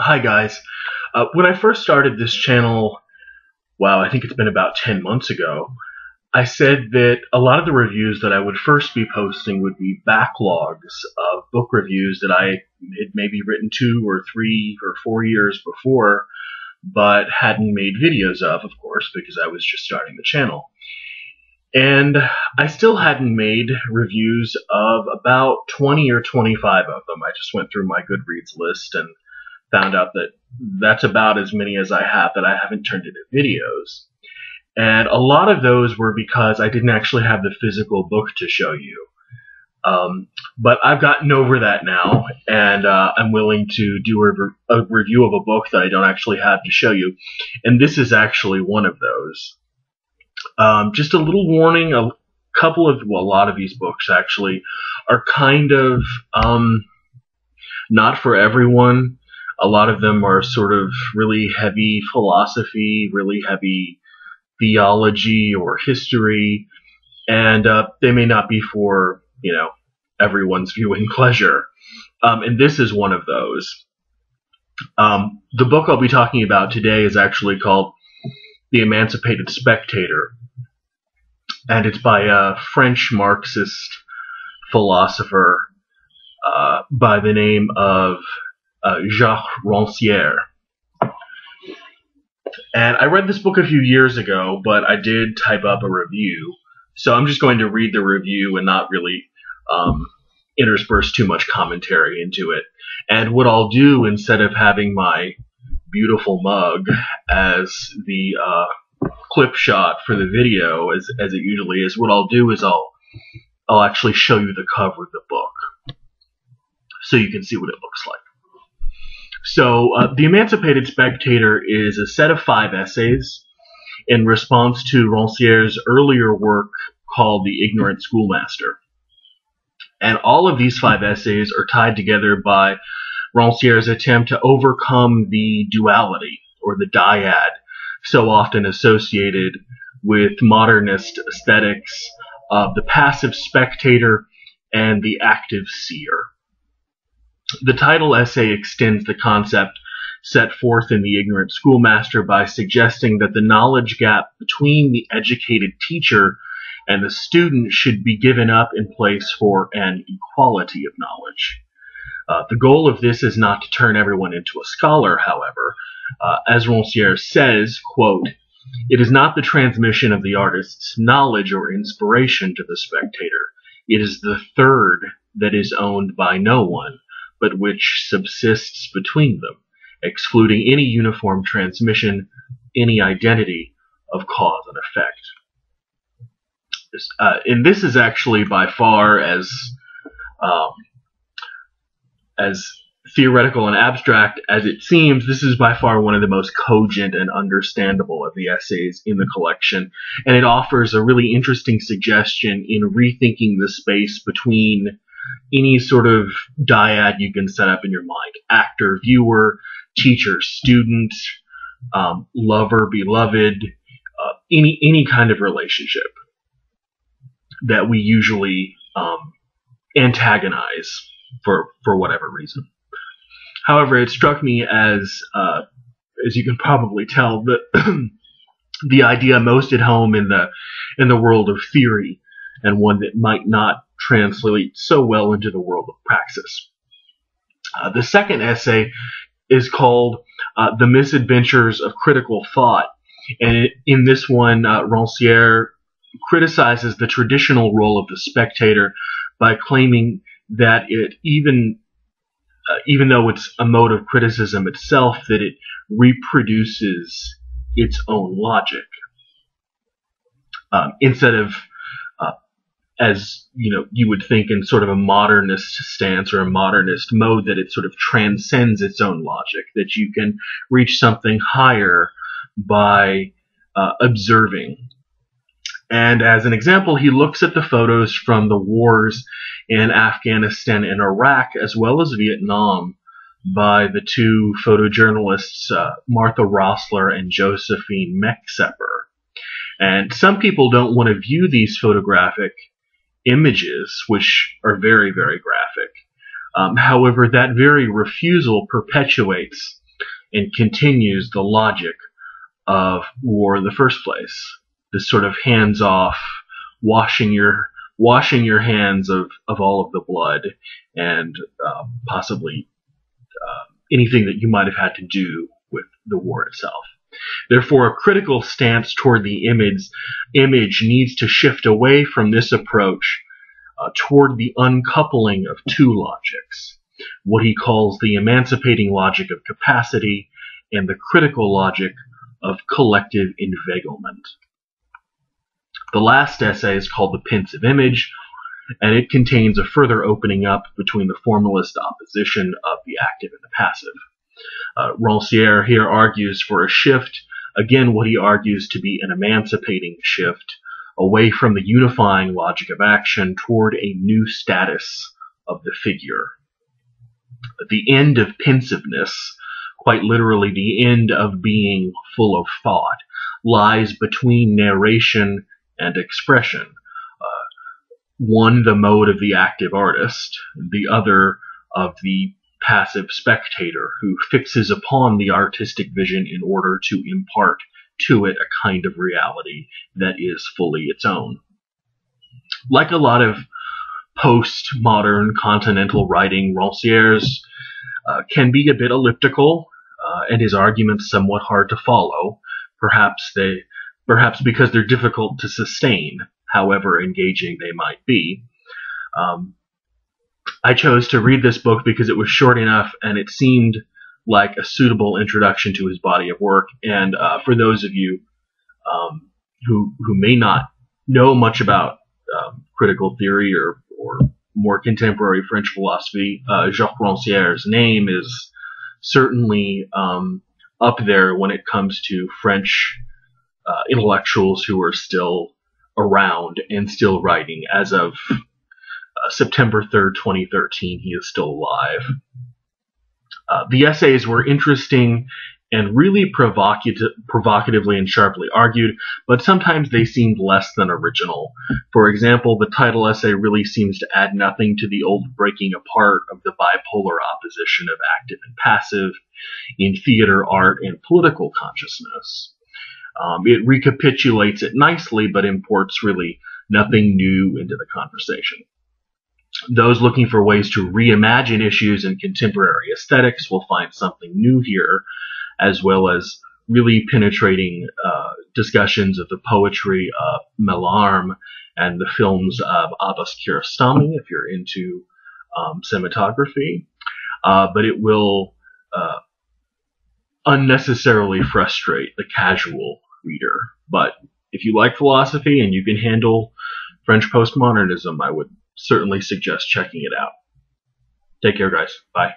Hi guys. When I first started this channel, wow, I think it's been about 10 months ago, I said that a lot of the reviews that I would first be posting would be backlogs of book reviews that I had maybe written 2 or 3 or 4 years before, but hadn't made videos of course, because I was just starting the channel. And I still hadn't made reviews of about 20 or 25 of them. I just went through my Goodreads list and found out that that's about as many as I have that I haven't turned into videos. And a lot of those were because I didn't actually have the physical book to show you. But I've gotten over that now, and I'm willing to do a review of a book that I don't actually have to show you. And this is actually one of those. Just a little warning, a lot of these books actually are kind of not for everyone. A lot of them are sort of really heavy philosophy, really heavy theology or history, and they may not be for, everyone's viewing pleasure. And this is one of those. The book I'll be talking about today is actually called The Emancipated Spectator, and it's by a French Marxist philosopher by the name of Jacques Ranciere. And I read this book a few years ago, but I did type up a review, so I'm just going to read the review and not really intersperse too much commentary into it. And what I'll do, instead of having my beautiful mug as the clip shot for the video, as it usually is, what I'll do is I'll actually show you the cover of the book, so you can see what it looks like. So, The Emancipated Spectator is a set of 5 essays in response to Ranciere's earlier work called The Ignorant Schoolmaster. And all of these 5 essays are tied together by Ranciere's attempt to overcome the duality, or the dyad, so often associated with modernist aesthetics of the passive spectator and the active seer. The title essay extends the concept set forth in The Ignorant Schoolmaster by suggesting that the knowledge gap between the educated teacher and the student should be given up in place for an equality of knowledge. The goal of this is not to turn everyone into a scholar, however. As Ranciere says, quote, "It is not the transmission of the artist's knowledge or inspiration to the spectator. It is the third that is owned by no one, but which subsists between them, excluding any uniform transmission, any identity of cause and effect." And this is actually by far as theoretical and abstract as it seems. This is by far one of the most cogent and understandable of the essays in the collection, and it offers a really interesting suggestion in rethinking the space between any sort of dyad you can set up in your mind: actor, viewer, teacher, student, lover, beloved, any kind of relationship that we usually antagonize for whatever reason. However, it struck me as you can probably tell, that the idea most at home in the world of theory, and one that might not translate so well into the world of praxis. The second essay is called The Misadventures of Critical Thought, and in this one, Ranciere criticizes the traditional role of the spectator by claiming that it, even though it's a mode of criticism itself, that it reproduces its own logic. Instead of as you would think in sort of a modernist stance or a modernist mode, that it sort of transcends its own logic, that you can reach something higher by observing. And as an example, he looks at the photos from the wars in Afghanistan and Iraq, as well as Vietnam, by the 2 photojournalists, Martha Rossler and Josephine Mexeper. And some people don't want to view these photographic images, which are very, very graphic. However, that very refusal perpetuates and continues the logic of war in the first place. This sort of hands-off, washing your hands of all of the blood and possibly anything that you might have had to do with the war itself. Therefore, a critical stance toward the image needs to shift away from this approach toward the uncoupling of two logics, what he calls the emancipating logic of capacity and the critical logic of collective inveiglement. The last essay is called The Pensive Image, and it contains a further opening up between the formalist opposition of the active and the passive. Ranciere here argues for a shift, again what he argues to be an emancipating shift, away from the unifying logic of action toward a new status of the figure. The end of pensiveness, quite literally the end of being full of thought, lies between narration and expression. One, the mode of the active artist, the other of the passive spectator who fixes upon the artistic vision in order to impart to it a kind of reality that is fully its own. Like a lot of postmodern continental writing, Ranciere's can be a bit elliptical, and his arguments somewhat hard to follow, perhaps because they're difficult to sustain, however engaging they might be. I chose to read this book because it was short enough and it seemed like a suitable introduction to his body of work. And for those of you who may not know much about critical theory or more contemporary French philosophy, Jacques Ranciere's name is certainly up there when it comes to French intellectuals who are still around and still writing. As of September 3rd, 2013, he is still alive. The essays were interesting and really provocatively and sharply argued, but sometimes they seemed less than original. For example, the title essay really seems to add nothing to the old breaking apart of the bipolar opposition of active and passive in theater, art, and political consciousness. It recapitulates it nicely, but imports really nothing new into the conversation. Those looking for ways to reimagine issues in contemporary aesthetics will find something new here, as well as really penetrating discussions of the poetry of Mallarmé and the films of Abbas Kiarostami, if you're into cinematography. But it will unnecessarily frustrate the casual reader. But if you like philosophy and you can handle French postmodernism, I would certainly suggest checking it out. Take care, guys. Bye.